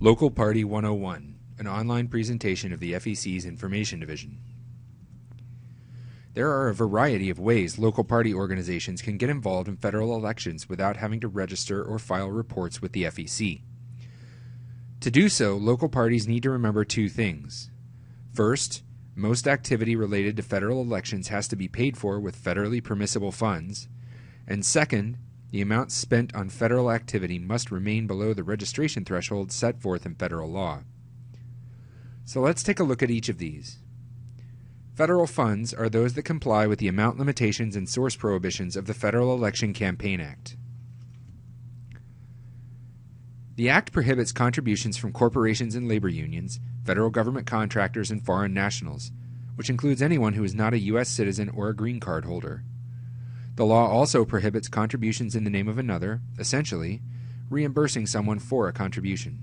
Local Party 101, an online presentation of the FEC's Information Division. There are a variety of ways local party organizations can get involved in federal elections without having to register or file reports with the FEC. To do so, local parties need to remember two things. First, most activity related to federal elections has to be paid for with federally permissible funds. And second, the amount spent on federal activity must remain below the registration threshold set forth in federal law. So let's take a look at each of these. Federal funds are those that comply with the amount limitations and source prohibitions of the Federal Election Campaign Act. The Act prohibits contributions from corporations and labor unions, federal government contractors, and foreign nationals, which includes anyone who is not a U.S. citizen or a green card holder. The law also prohibits contributions in the name of another, essentially, reimbursing someone for a contribution.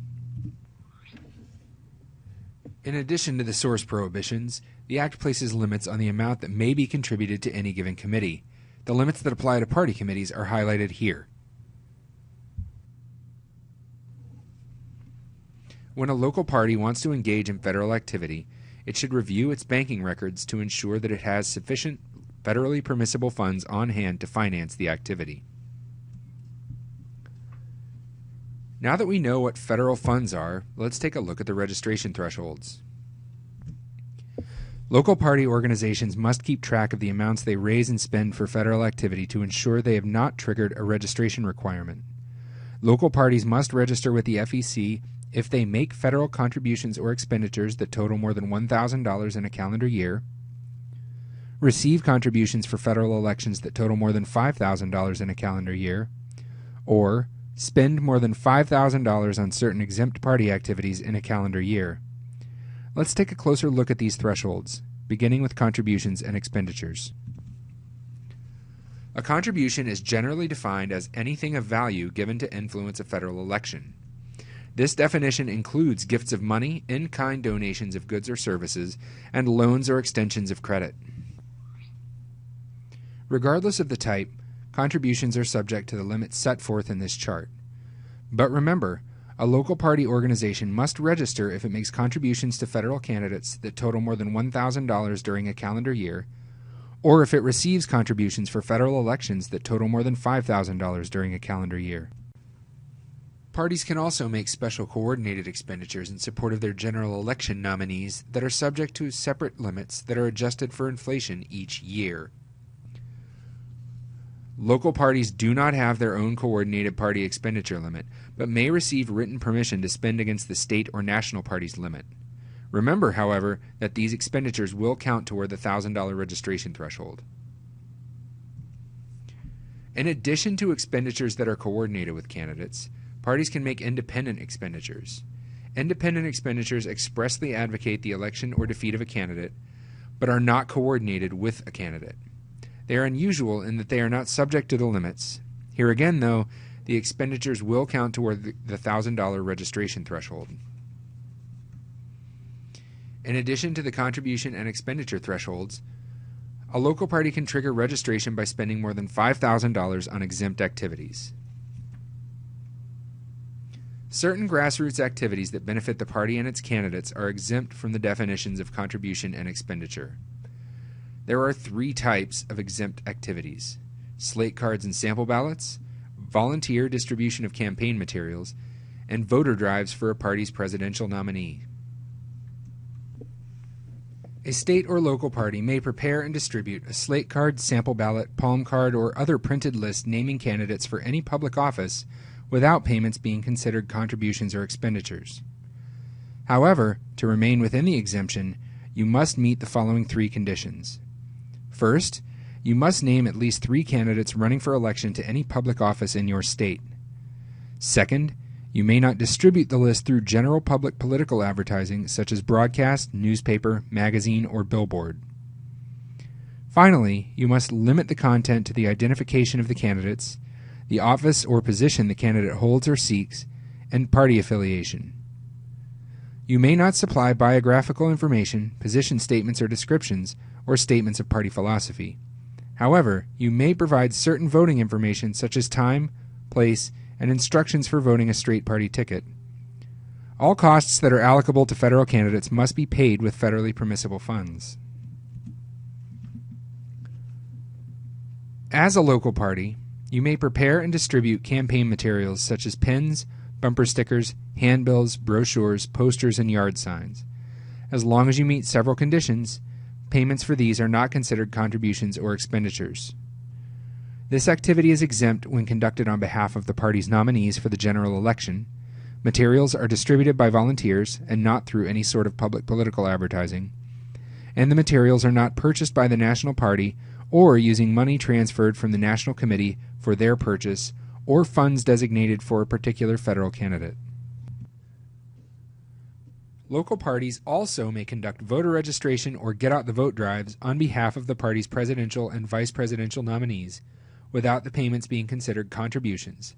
In addition to the source prohibitions, the Act places limits on the amount that may be contributed to any given committee. The limits that apply to party committees are highlighted here. When a local party wants to engage in federal activity, it should review its banking records to ensure that it has sufficient federally permissible funds on hand to finance the activity. Now that we know what federal funds are, let's take a look at the registration thresholds. Local party organizations must keep track of the amounts they raise and spend for federal activity to ensure they have not triggered a registration requirement. Local parties must register with the FEC if they make federal contributions or expenditures that total more than $1,000 in a calendar year, receive contributions for federal elections that total more than $5,000 in a calendar year, or spend more than $5,000 on certain exempt party activities in a calendar year. Let's take a closer look at these thresholds, beginning with contributions and expenditures. A contribution is generally defined as anything of value given to influence a federal election. This definition includes gifts of money, in-kind donations of goods or services, and loans or extensions of credit. Regardless of the type, contributions are subject to the limits set forth in this chart. But remember, a local party organization must register if it makes contributions to federal candidates that total more than $1,000 during a calendar year, or if it receives contributions for federal elections that total more than $5,000 during a calendar year. Parties can also make special coordinated expenditures in support of their general election nominees that are subject to separate limits that are adjusted for inflation each year. Local parties do not have their own coordinated party expenditure limit, but may receive written permission to spend against the state or national party's limit. Remember, however, that these expenditures will count toward the $1,000 registration threshold. In addition to expenditures that are coordinated with candidates, parties can make independent expenditures. Independent expenditures expressly advocate the election or defeat of a candidate, but are not coordinated with a candidate. They are unusual in that they are not subject to the limits. Here again, though, the expenditures will count toward the $1,000 registration threshold. In addition to the contribution and expenditure thresholds, a local party can trigger registration by spending more than $5,000 on exempt activities. Certain grassroots activities that benefit the party and its candidates are exempt from the definitions of contribution and expenditure. There are three types of exempt activities: slate cards and sample ballots, volunteer distribution of campaign materials, and voter drives for a party's presidential nominee. A state or local party may prepare and distribute a slate card, sample ballot, palm card, or other printed list naming candidates for any public office without payments being considered contributions or expenditures. However, to remain within the exemption, you must meet the following three conditions. First, you must name at least 3 candidates running for election to any public office in your state. Second, you may not distribute the list through general public political advertising such as broadcast, newspaper, magazine, or billboard. Finally, you must limit the content to the identification of the candidates, the office or position the candidate holds or seeks, and party affiliation. You may not supply biographical information, position statements or descriptions, or statements of party philosophy. However, you may provide certain voting information such as time, place, and instructions for voting a straight party ticket. All costs that are allocable to federal candidates must be paid with federally permissible funds. As a local party, you may prepare and distribute campaign materials such as pins, bumper stickers, handbills, brochures, posters, and yard signs. As long as you meet several conditions, payments for these are not considered contributions or expenditures. This activity is exempt when conducted on behalf of the party's nominees for the general election. Materials are distributed by volunteers and not through any sort of public political advertising. And the materials are not purchased by the national party or using money transferred from the National Committee for their purchase or funds designated for a particular federal candidate. Local parties also may conduct voter registration or get-out-the-vote drives on behalf of the party's presidential and vice presidential nominees without the payments being considered contributions,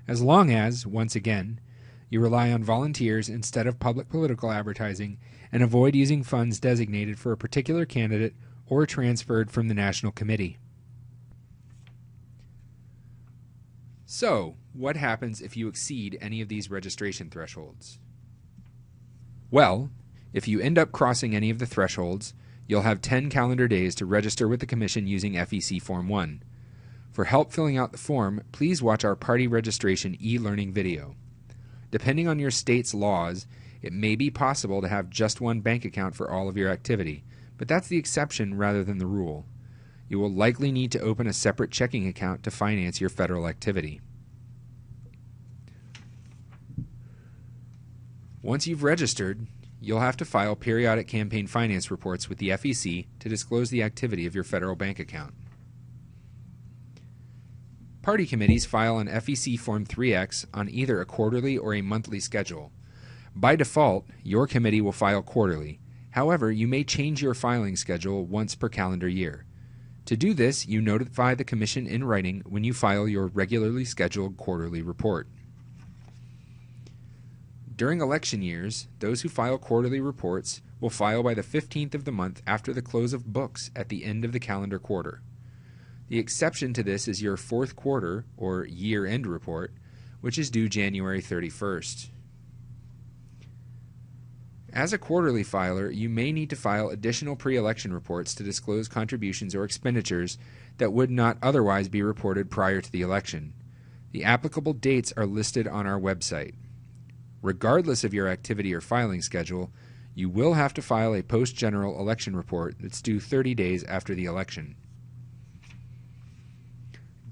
as long as, once again, you rely on volunteers instead of public political advertising and avoid using funds designated for a particular candidate or transferred from the National Committee. So, what happens if you exceed any of these registration thresholds? Well, if you end up crossing any of the thresholds, you'll have 10 calendar days to register with the Commission using FEC Form 1. For help filling out the form, please watch our party registration e-learning video. Depending on your state's laws, it may be possible to have just one bank account for all of your activity, but that's the exception rather than the rule. You will likely need to open a separate checking account to finance your federal activity. Once you've registered, you'll have to file periodic campaign finance reports with the FEC to disclose the activity of your federal bank account. Party committees file an FEC Form 3X on either a quarterly or a monthly schedule. By default, your committee will file quarterly. However, you may change your filing schedule once per calendar year. To do this, you notify the Commission in writing when you file your regularly scheduled quarterly report. During election years, those who file quarterly reports will file by the 15th of the month after the close of books at the end of the calendar quarter. The exception to this is your fourth quarter, or year-end report, which is due January 31st. As a quarterly filer, you may need to file additional pre-election reports to disclose contributions or expenditures that would not otherwise be reported prior to the election. The applicable dates are listed on our website. Regardless of your activity or filing schedule, you will have to file a post-general election report that's due 30 days after the election.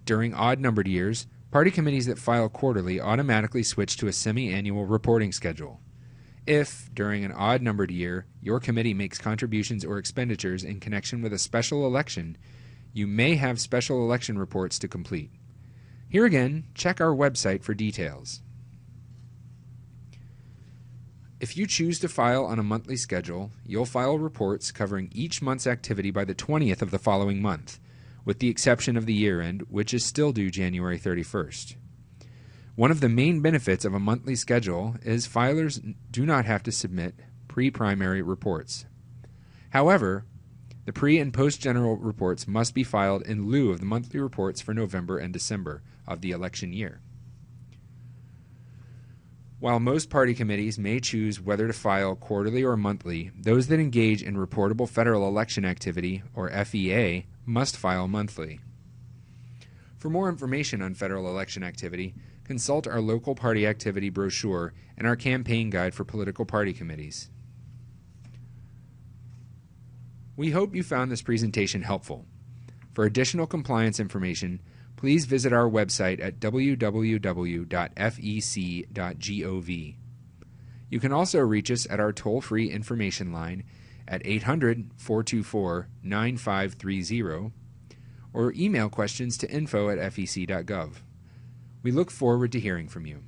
During odd-numbered years, party committees that file quarterly automatically switch to a semi-annual reporting schedule. If, during an odd-numbered year, your committee makes contributions or expenditures in connection with a special election, you may have special election reports to complete. Here again, check our website for details. If you choose to file on a monthly schedule, you'll file reports covering each month's activity by the 20th of the following month, with the exception of the year-end, which is still due January 31st. One of the main benefits of a monthly schedule is filers do not have to submit pre-primary reports. However, the pre- and post-general reports must be filed in lieu of the monthly reports for November and December of the election year. While most party committees may choose whether to file quarterly or monthly, those that engage in reportable federal election activity, or FEA, must file monthly. For more information on federal election activity, consult our local party activity brochure and our campaign guide for political party committees. We hope you found this presentation helpful. For additional compliance information, please visit our website at www.fec.gov. You can also reach us at our toll-free information line at 800-424-9530 or email questions to info@fec.gov. We look forward to hearing from you.